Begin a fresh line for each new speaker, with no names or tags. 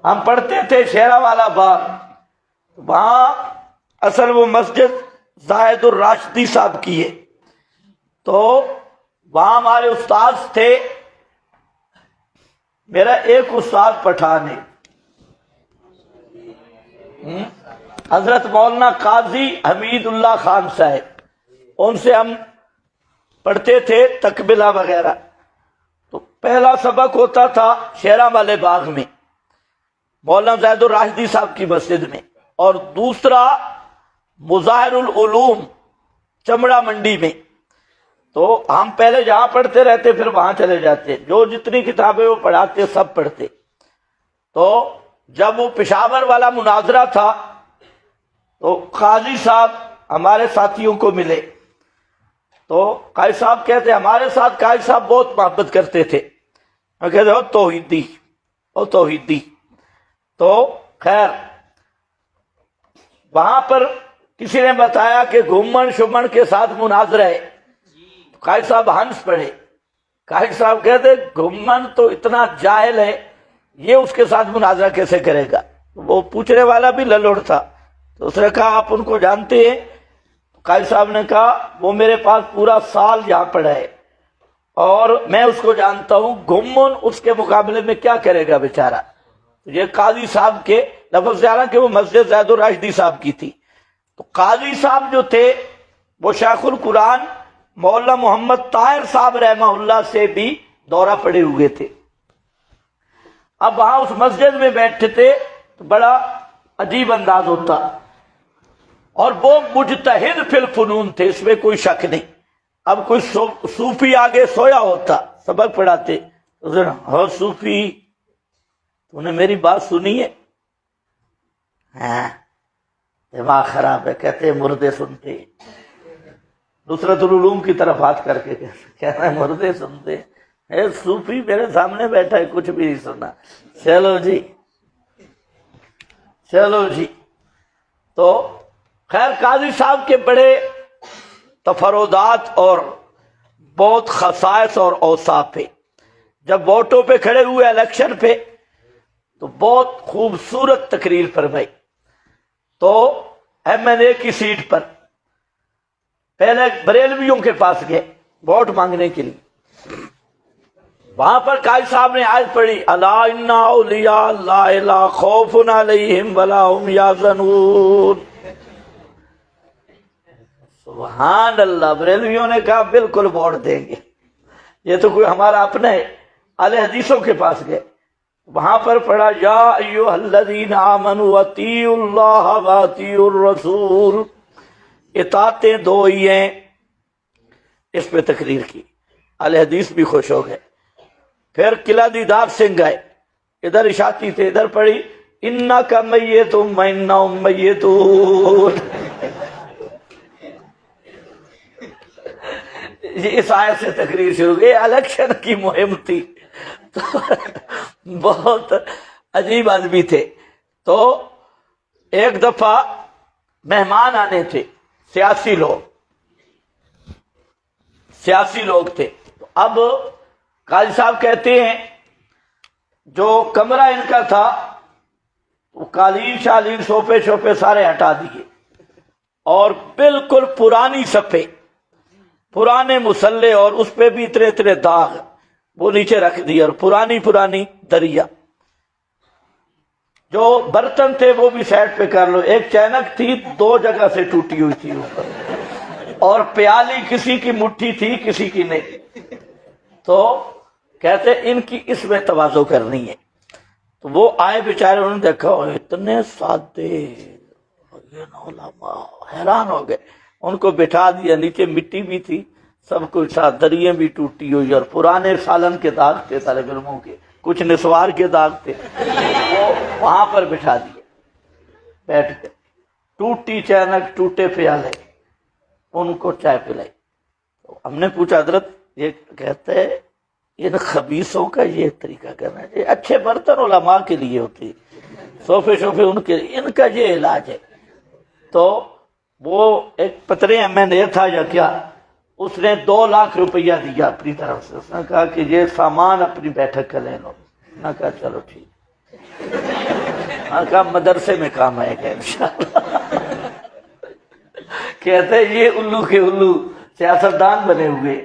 ہم پڑھتے تھے شیرا والا باغ، وہاں اصل وہ مسجد زاہد الراشدی صاحب کی ہے، تو وہاں ہمارے استاد تھے، میرا ایک استاد پٹھان ہے، حضرت مولانا قاضی حمید اللہ خان صاحب، ان سے ہم پڑھتے تھے تکملہ وغیرہ۔ تو پہلا سبق ہوتا تھا شیرا والے باغ میں مولانا زید الراشدی صاحب کی مسجد میں، اور دوسرا مظاہر العلوم چمڑا منڈی میں۔ تو ہم پہلے جہاں پڑھتے رہتے پھر وہاں چلے جاتے، جو جتنی کتابیں وہ پڑھاتے سب پڑھتے۔ تو جب وہ پشاور والا مناظرہ تھا تو قاضی صاحب ہمارے ساتھیوں کو ملے، تو قاضی صاحب کہتے ہمارے ساتھ قاضی صاحب بہت محبت کرتے تھے، میں کہتے ہو توحیدی، او توحیدی۔ تو خیر وہاں پر کسی نے بتایا کہ گھومن شمن کے ساتھ مناظرہ ہے، تو قاضی صاحب ہنس پڑے۔ قاضی صاحب کہتے گھومن تو اتنا جاہل ہے، یہ اس کے ساتھ مناظرہ کیسے کرے گا؟ وہ پوچھنے والا بھی للوڑ تھا، تو اس نے کہا آپ ان کو جانتے ہیں؟ قاضی صاحب نے کہا وہ میرے پاس پورا سال یہاں پڑھا ہے اور میں اس کو جانتا ہوں، گھومن اس کے مقابلے میں کیا کرے گا بیچارہ۔ یہ قاضی صاحب کے لفظ سے، حالانکہ وہ مسجد زید الراشدی صاحب کی تھی۔ تو قاضی صاحب جو تھے وہ شیخ القرآن مولانا محمد طاہر صاحب رحمہ اللہ سے بھی دورہ پڑے ہوئے تھے۔ اب وہاں اس مسجد میں بیٹھتے تھے تو بڑا عجیب انداز ہوتا، اور وہ مجتہد فی الفنون تھے، اس میں کوئی شک نہیں۔ اب کوئی صوفی آگے سویا ہوتا، سبق پڑھاتے، ہو صوفی تو نے میری بات سنی ہے؟ ہاں دماغ خراب ہے، کہتے مردے سنتے۔ نصرت العلوم کی طرف ہاتھ کر کے کہنا ہے مردے سنتے، اے صوفی میرے سامنے بیٹھا ہے کچھ بھی نہیں سنا۔ چلو جی چلو جی۔ تو خیر قاضی صاحب کے بڑے تفردات اور بہت خصائص اور اوصاف ہے۔ جب ووٹوں پہ کھڑے ہوئے الیکشن پہ تو بہت خوبصورت تقریر فرمائی۔ تو ایم این اے کی سیٹ پر پہلے بریلویوں کے پاس گئے ووٹ مانگنے کے لیے، وہاں پر قاضی صاحب نے آیت پڑھی الا ان اولیاء اللہ لا خوف علیہم ولا هم یحزنون۔ سبحان اللہ، بریلویوں نے کہا بالکل ووٹ دیں گے، یہ تو کوئی ہمارا اپنا ہے۔ اہل حدیثوں کے پاس گئے، وہاں پر پڑھا یا ایھا الذین آمنوا اطیعوا اللہ واطیعوا الرسول، اطاعتیں دو ہی ہیں، اس پہ تقریر کی، اہل حدیث بھی خوش ہو گئے۔ پھر قلعہ دیدار سنگھ گئے، ادھر اشاعتی تھے، ادھر پڑھی انک میت وانہم میتون۔ اس آیت سے تقریر شروع ہوئی، الیکشن کی مہم تھی، تو بہت عجیب آدمی تھے۔ تو ایک دفعہ مہمان آنے تھے، سیاسی لوگ تھے۔ اب قاضی صاحب کہتے ہیں جو کمرہ ان کا تھا وہ قالین شالین صوفے سارے ہٹا دیے، اور بالکل پرانی صفے، پرانے مسلح، اور اس پہ بھی اتنے داغ، وہ نیچے رکھ دیے، اور پرانی دریا، جو برتن تھے وہ بھی سائڈ پہ کر لو۔ ایک چینک تھی 2 جگہ سے ٹوٹی ہوئی تھی اوپر، اور پیالی کسی کی مٹھی تھی کسی کی نہیں۔ تو کہتے ان کی اس میں تواضع کرنی ہے۔ تو وہ آئے بیچارے، انہوں نے دیکھا اتنے سادے علماء، حیران ہو گئے، ان کو بٹھا دیا، نیچے مٹی بھی تھی، سب کچھ تھا، دریاں بھی ٹوٹی ہوئی، اور پرانے سالن کے داغ تھے طالب علموں کے، کچھ نسوار کے داغ تھے، وہ وہاں پر بٹھا دیے، بیٹھ گئے، ٹوٹی چینک، ٹوٹے پیالے، ان کو چائے پلائی۔ تو ہم نے پوچھا حضرت یہ کہتے ہیں ان خبیثوں کا یہ طریقہ کرنا ہے، اچھے برتن علماء کے لیے ہوتے، صوفے ان کے، ان کا یہ علاج ہے۔ تو وہ ایک پترے ایم این اے تھا یا کیا، اس نے 2 لاکھ روپیہ دیا اپنی طرف سے، اس نے کہا کہ یہ سامان اپنی بیٹھک کا لے لو۔ میں نے کہا چلو ٹھیک۔ کہا مدرسے میں کام آئے گا انشاءاللہ۔ کہتے ہیں یہ الو کے الو سیاستدان بنے ہوئے